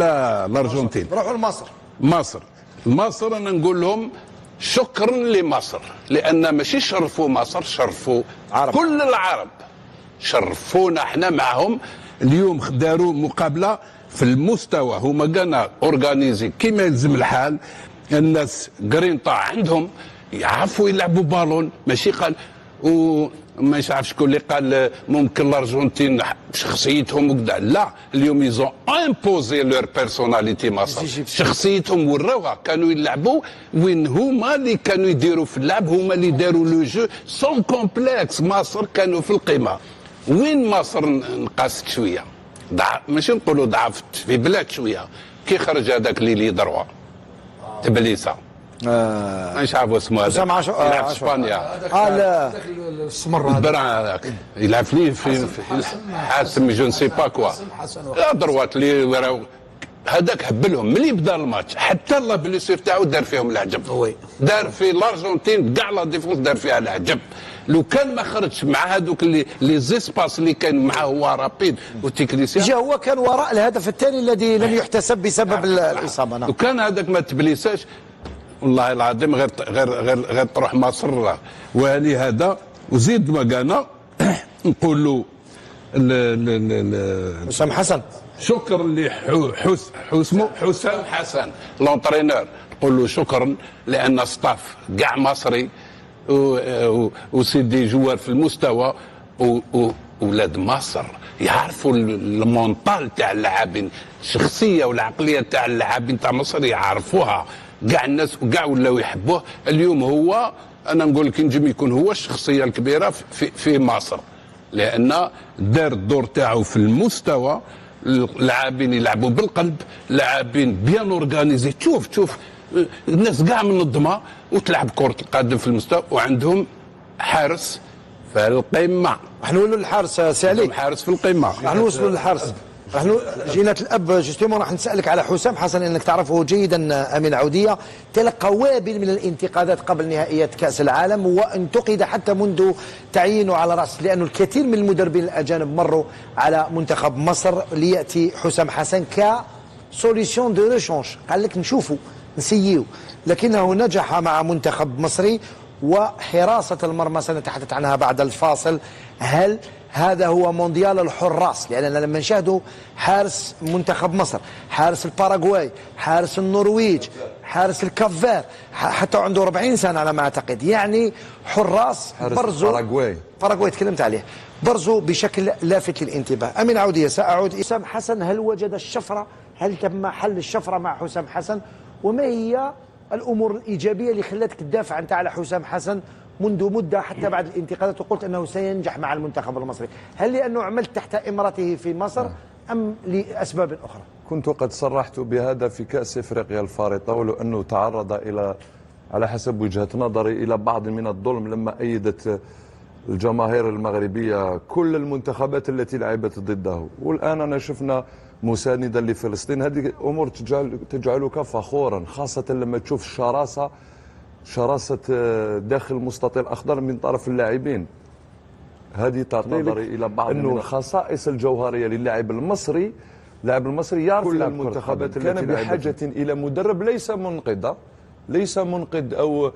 لا الارجنتين. نروحوا لمصر. مصر انا نقول لهم شكرا لمصر، لان ماشي شرفوا مصر، شرفوا عرب. كل العرب، شرفونا احنا معهم. اليوم داروا مقابله في المستوى، هما قالنا اورغانيزي كيما يلزم الحال، الناس قرينطا عندهم يعرفوا يلعبوا بالون، ماشي قال وما يعرف شكون اللي قال ممكن الارجنتين بشخصيتهم وكذا، لا اليوم يزون امبوزي لور بيرسوناليتي مصر، شخصيتهم وراوها، كانوا يلعبوا وين هما اللي كانوا يديروا في اللعب، هما اللي داروا لو جو سون كومبلكس. مصر كانوا في القمه. وين مصر نقصت شويه، ماشي نقولوا ضعفت في بلاد شويه، كي خرج هذاك ليلي دروا تبليسه مش عارف اسمه هذا، يلعب في اسبانيا. لا السمر البرع هذاك يلعب في حاسم جو نسي با كوا دروات اللي وراو هذاك هبلهم ملي بدا الماتش حتى الله بليسير تاعو دار فيهم العجب. دار في الارجنتين كاع لا ديفونس دار فيها العجب. لو كان ما خرجش مع هذوك لي زيسباس اللي كان معاه هو رابيد وتكنيسيان، جا هو كان وراء الهدف الثاني الذي لم يحتسب بسبب الاصابه. لو كان هذاك ما تبليساش والله العظيم غير تروح مصر. ولهذا وزيد ما قالنا نقول له حسام حسن شكرا حسام حسن لونترينور، نقول له شكرا لان ستاف كاع مصري وسيدي جوار في المستوى ولاد مصر يعرفوا المونطال تاع اللاعبين، الشخصيه والعقليه تاع اللاعبين تاع مصر يعرفوها، كاع الناس وكاع ولاو يحبوه. اليوم هو انا نقول لك نجم يكون هو الشخصيه الكبيره في مصر، لان دار الدور تاعو في المستوى. اللاعبين يلعبوا بالقلب، لاعبين بيان اورغانيزي، تشوف الناس كاع منظمه وتلعب كره القدم في المستوى، وعندهم حارس في القمه. راح نقولوا للحارس سي علي، حارس في القمه، راح نوصلوا للحارس. راح جينا الاب جوستيمون راح نسالك على حسام حسن، انك تعرفه جيدا امين عوديه، تلقى وابل من الانتقادات قبل نهائيات كاس العالم، وانتقد حتى منذ تعيينه على راس، لانه الكثير من المدربين الاجانب مروا على منتخب مصر لياتي حسام حسن ك سوليسيون دو ريشونج، قال لك نشوفوا نسيو، لكنه نجح مع منتخب مصري. وحراسه المرمى سنتحدث عنها بعد الفاصل. هل هذا هو مونديال الحراس؟ لأننا لما نشاهدوا حارس منتخب مصر، حارس الباراغواي، حارس النرويج، حارس الكافير، حتى عنده 40 سنة على ما أعتقد، يعني حراس برزوا. باراغواي تكلمت عليه، برزوا بشكل لافت للانتباه. أمين عودية، سأعود حسام حسن، هل وجد الشفرة؟ هل تم حل الشفرة مع حسام حسن؟ وما هي الأمور الإيجابية اللي خلتك تدافع أنت على حسام حسن منذ مدة حتى بعد الانتقادات، وقلت أنه سينجح مع المنتخب المصري؟ هل لأنه عملت تحت إمرته في مصر أم لأسباب أخرى؟ كنت قد صرحت بهذا في كأس إفريقيا الفارطة، ولو أنه تعرض إلى على حسب وجهة نظري إلى بعض من الظلم لما أيدت الجماهير المغربية كل المنتخبات التي لعبت ضده. والآن أنا شفنا مساندا لفلسطين، هذه أمور تجعلك فخورا، خاصة لما تشوف شراسة داخل المستطيل الأخضر من طرف اللاعبين. هذه تنظري إلى بعض من الخصائص الجوهرية للاعب المصري. اللاعب المصري يعرف كل المنتخبات كان بحاجة إلى مدرب ليس منقذ أو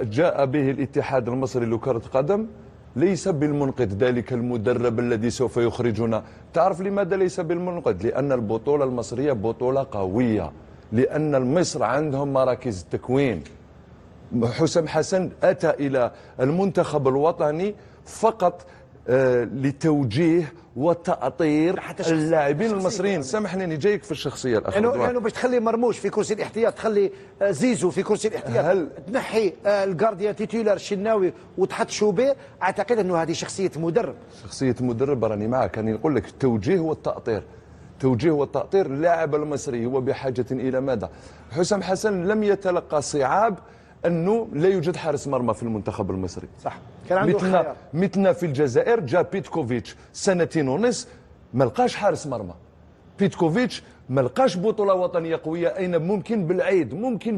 جاء به الاتحاد المصري لكرة قدم، ليس بالمنقذ ذلك المدرب الذي سوف يخرجنا. تعرف لماذا ليس بالمنقذ؟ لأن البطولة المصرية بطولة قوية، لأن مصر عندهم مراكز التكوين. حسام حسن أتى إلى المنتخب الوطني فقط لتوجيه وتأطير اللاعبين المصريين. سامحني اني جايك في الشخصيه الاخ يعني باش تخلي مرموش في كرسي الاحتياط، تخلي زيزو في كرسي الاحتياط، تنحي الجارديا تيتولار الشناوي وتحط شوبير، اعتقد انه هذه شخصيه مدرب. شخصيه مدرب، راني معك، راني نقول لك التوجيه والتأطير. توجيه والتأطير. اللاعب المصري هو بحاجه الى ماذا؟ حسام حسن لم يتلقى صعاب انه لا يوجد حارس مرمى في المنتخب المصري. صح، كان عنده خيار. مثلنا في الجزائر جاء بيتكوفيتش سنتين ونص ما لقاش حارس مرمى. بيتكوفيتش ما لقاش بطوله وطنيه قويه. اين ممكن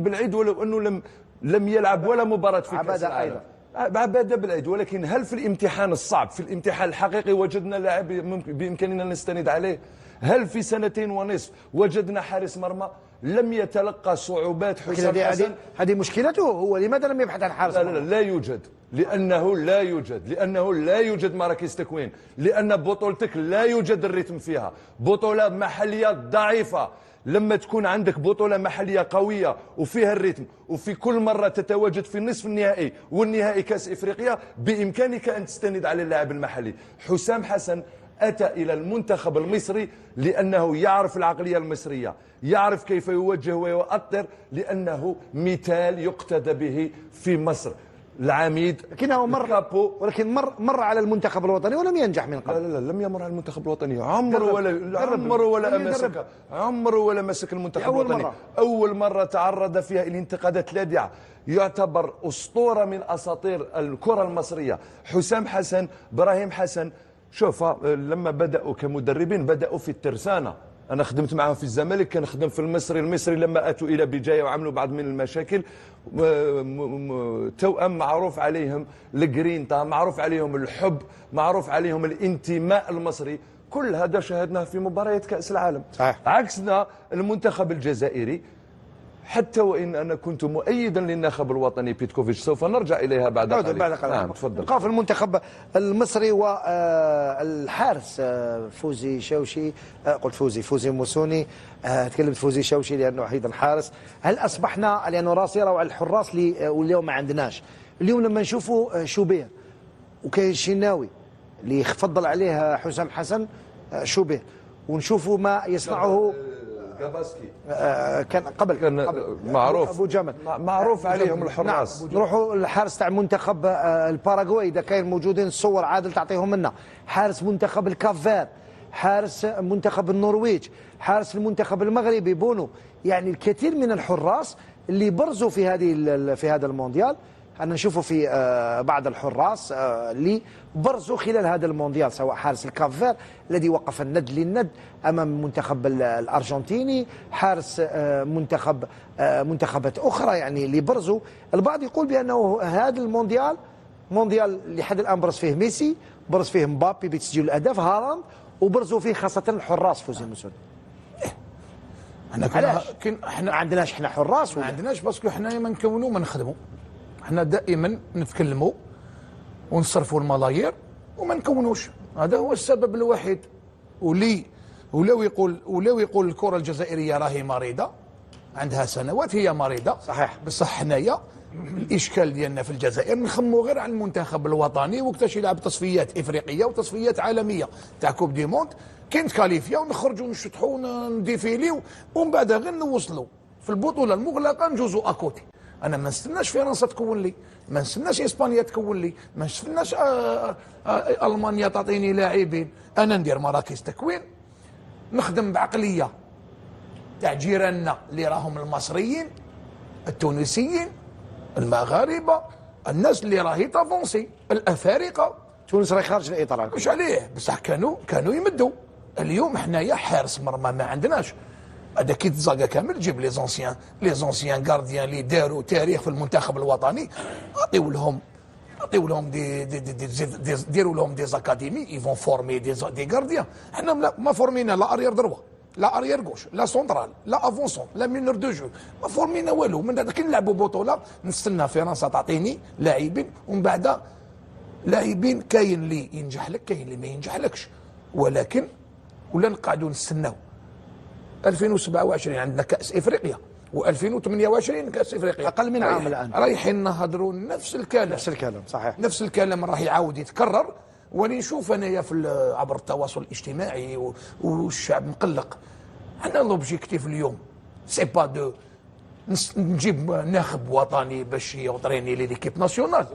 بالعيد ولو انه لم يلعب ولا مباراه في كاس العالم. عباده بالعيد. ولكن هل في الامتحان الصعب، في الامتحان الحقيقي، وجدنا لاعب بامكاننا نستند عليه؟ هل في 2.5 وجدنا حارس مرمى؟ لم يتلقى صعوبات حسام حسن. هذه مشكلته هو، لماذا لم يبحث عن حارس لا مرمى؟ لا لا يوجد، لأنه لا يوجد مراكز تكوين، لأن بطولتك لا يوجد الريتم فيها، بطولة محلية ضعيفة. لما تكون عندك بطولة محلية قوية وفيها الريتم، وفي كل مرة تتواجد في النصف النهائي والنهائي كأس إفريقيا، بإمكانك أن تستند على اللاعب المحلي. حسام حسن أتى إلى المنتخب المصري لأنه يعرف العقلية المصرية، يعرف كيف يوجه ويؤطر، لأنه مثال يقتدى به في مصر. العميد لكنه ولكن مر على المنتخب الوطني ولم ينجح من قبل. لا لم يمر على المنتخب الوطني، عمره ولا مسك المنتخب الوطني. أول مرة تعرض فيها الانتقادات لاذعة، يعتبر أسطورة من أساطير الكرة المصرية. حسام حسن، إبراهيم حسن، شوف لما بدأوا كمدربين بدأوا في الترسانة. أنا خدمت معهم في الزمالك، كان خدم في المصري لما أتوا إلى بجاية وعملوا بعض من المشاكل. توأم معروف عليهم الجرينتا، معروف عليهم الحب، معروف عليهم الانتماء المصري. كل هذا شاهدناه في مباريات كأس العالم. صحيح. عكسنا المنتخب الجزائري، حتى وإن أنا كنت مؤيدا للناخب الوطني بيتكوفيتش، سوف نرجع إليها بعد قليل. نعم تفضل. نبقى في المنتخب المصري والحارس فوزي شوشي، قلت فوزي موسوني، تكلمت فوزي شوشي لأنه أيضا حارس. هل أصبحنا، لأنه راسي روع الحراس واليوم ما عندناش، اليوم لما نشوفوا شوبير وكاين الشناوي اللي يفضل عليه حسام حسن، شوبير، ونشوفوا ما يصنعه كان قبل معروف ابو جمل، معروف عليهم الحراس. نعم. نروحوا الحارس تاع منتخب الباراغواي، اذا كاين موجودين الصور عادل تعطيهم لنا. حارس منتخب الكافير، حارس منتخب النرويج، حارس المنتخب المغربي بونو. يعني الكثير من الحراس اللي برزوا في هذا المونديال. أنا نشوفه في بعض الحراس اللي برزوا خلال هذا المونديال، سواء حارس الكافير الذي وقف الند للند أمام المنتخب الأرجنتيني، حارس منتخبات أخرى يعني اللي برزوا. البعض يقول بأنه هذا المونديال لحد الآن برز فيه ميسي، برز فيه مبابي بتسجيل الأهداف، هالاند، وبرزوا فيه خاصة الحراس. فوزي مسعود، احنا ما عندناش حراس، ما عندناش باسكو احنا ما نكونوا ما نخدموا. احنا دائما نتكلموا ونصرفوا الملايير وما نكونوش، هذا هو السبب الوحيد. ولو يقول الكره الجزائريه راهي مريضه، عندها سنوات هي مريضه صحيح. بصح حنايا الاشكال ديالنا في الجزائر نخموا غير على المنتخب الوطني، وقتاش يلعب تصفيات افريقيه وتصفيات عالميه تاع كوب دي موند، كاين كاليفيا ونخرجوا نشطحوا ونديفيليو، ومن بعد غير نوصلوا في البطوله المغلقه نجوزوا اكوتي. انا ما نستناش فرنسا تكون لي، ما نستناش اسبانيا تكون لي، ما نستناش المانيا تعطيني لاعبين. انا ندير مراكز تكوين، نخدم بعقليه تاع جيراننا اللي راهم المصريين، التونسيين، المغاربه، الناس اللي راهي تافونسي، الافارقه. تونس راهي خارج الاطار، مش عليه بصح كانوا يمدوا. اليوم حنايا حارس مرمى ما عندناش. هذا كي تزاقا كامل جيب لي زونسيان غارديان اللي داروا تاريخ في المنتخب الوطني، عطيو لهم ديروا لهم دي زاكاديمي يفون فورمي دي غارديان. حنا ما فورمينا لا اريير دروا، لا اريير غوش، لا سونترال، لا افونسون، لا مينور دو جو، ما فورمينا والو. من بعد كي نلعبوا بطوله نستنى فرنسا تعطيني لاعبين، ومن بعد لاعبين كاين اللي ينجح لك كاين اللي ما ينجحلكش، ولكن ولا نقعدوا نستناو. 2027 عندنا كأس إفريقيا، و2028 كأس إفريقيا، أقل من عام الآن رايحين نهضروا نفس الكلام صحيح، نفس الكلام راح يعاود يتكرر. ولي نشوف انايا عبر التواصل الاجتماعي والشعب مقلق. انا لوبجيكتيف اليوم سي با دو نجيب ناخب وطني باش يوطريني ليكيب ناسيونال،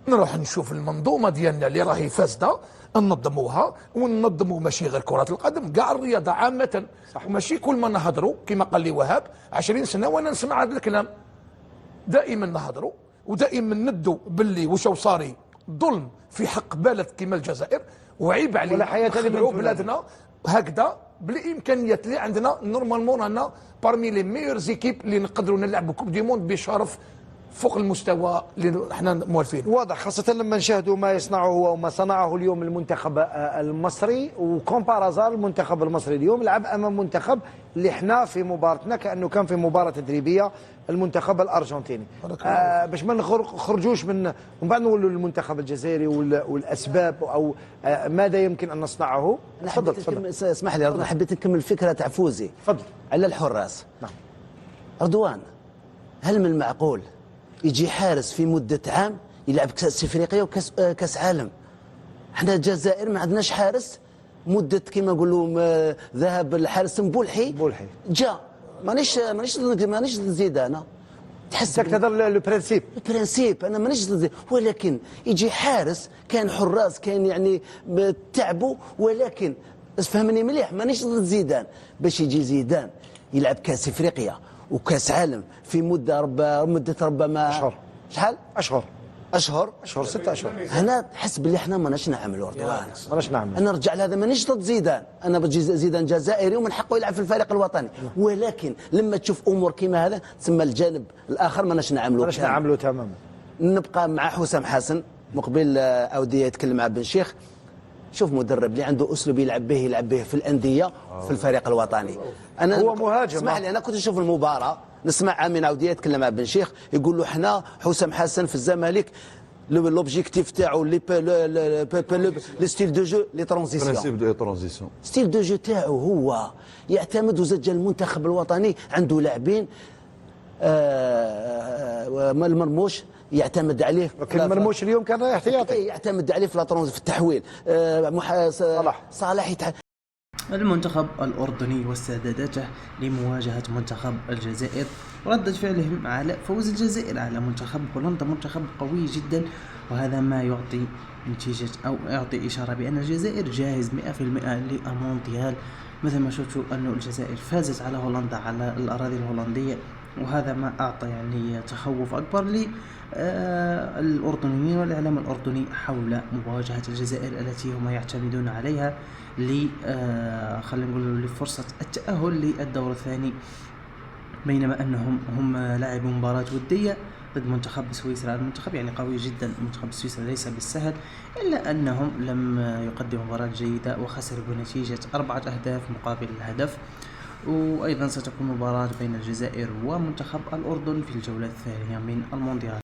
نروح نشوف المنظومه ديالنا اللي راهي فاسده ننظموها، وننظموا ماشي غير كرة القدم، كاع الرياضة عامة. وماشي كل ما نهضروا كما قال لي وهاب 20 سنة وانا نسمع هذا الكلام. دائما نهضروا ودائما ندوا باللي واش صاري ظلم في حق بلد كما الجزائر، وعيب علينا نخدعوا بلادنا هكذا بالامكانيات اللي عندنا. نورمالمون رانا بارمي لي ميور زيكيب اللي نقدروا نلعبوا كوب دي موند بشرف فوق المستوى اللي احنا موالفين. واضح، خاصة لما نشاهدوا ما يصنعه هو وما صنعه اليوم المنتخب المصري، وكومبارازار المنتخب المصري اليوم لعب أمام منتخب اللي احنا في مباراتنا كأنه كان في مباراة تدريبية، المنتخب الأرجنتيني. باش ما نخرجوش من بعد نقولوا المنتخب الجزائري والأسباب أو ماذا يمكن أن نصنعه. تفضل. اسمح لي أنا حبيت نكمل الفكرة تاع فوزي. تفضل. على الحراس. نعم. رضوان، هل من المعقول يجي حارس في مدة عام يلعب كأس إفريقيا وكأس عالم؟ احنا الجزائر ما عندناش حارس مدة كما نقولوا ذهب الحارس بولحي جا مانيش نزيد انا تحس هذا لو برانسيب انا مانيش نزيد، ولكن يجي حارس كان حراس كان يعني تعبوا، ولكن فهمني مليح مانيش ضد زيدان، باش يجي زيدان يلعب كأس إفريقيا وكأس عالم في مدة ربما أشهر. شحال؟ أشهر 6 أشهر. هنا تحس باللي احنا ماناش نعملوا ماناش نعملوا. انا نرجع لهذا مانيش ضد زيدان، انا بجي زيدان جزائري ومن حقه يلعب في الفريق الوطني، ولكن لما تشوف امور كيما هذا تسمى الجانب الاخر ماناش نعملوا تماما. نبقى مع حسام حسن مقبل اوديه يتكلم مع بن شيخ. شوف مدرب اللي عنده اسلوب يلعب به في الانديه في الفريق الوطني. انا هو مهاجم. اسمح لي، انا كنت نشوف المباراه نسمع امين عوديه يتكلم مع بن شيخ يقول له احنا حسام حسن في الزمالك لوبجيكتيف تاعو لي ستيل دو جو لي ترانزيسيون ستيل دو جو تاعو هو يعتمد وزج المنتخب الوطني عنده لاعبين المرموش يعتمد عليه، لكن المرموش اليوم كان احتياطي يعتمد عليه في في التحويل. صالح المنتخب الأردني واستعداداته لمواجهة منتخب الجزائر، ردة فعلهم على فوز الجزائر على منتخب هولندا، منتخب قوي جدا، وهذا ما يعطي نتيجة أو يعطي إشارة بأن الجزائر جاهز 100% للمونديال. مثل ما شفتوا أن الجزائر فازت على هولندا على الأراضي الهولندية، وهذا ما أعطى يعني تخوف أكبر للأردنيين والإعلام الأردني حول مواجهة الجزائر التي هم يعتمدون عليها خلينا نقول لفرصة التأهل للدور الثاني، بينما أنهم لعبوا مباراة ودية ضد منتخب سويسرا. المنتخب يعني قوي جدا، منتخب سويسرا ليس بالسهل، إلا أنهم لم يقدموا مباراة جيدة وخسروا بنتيجة 4 أهداف مقابل الهدف. وأيضا ستكون مباراة بين الجزائر ومنتخب الأردن في الجولة الثانية من المونديال.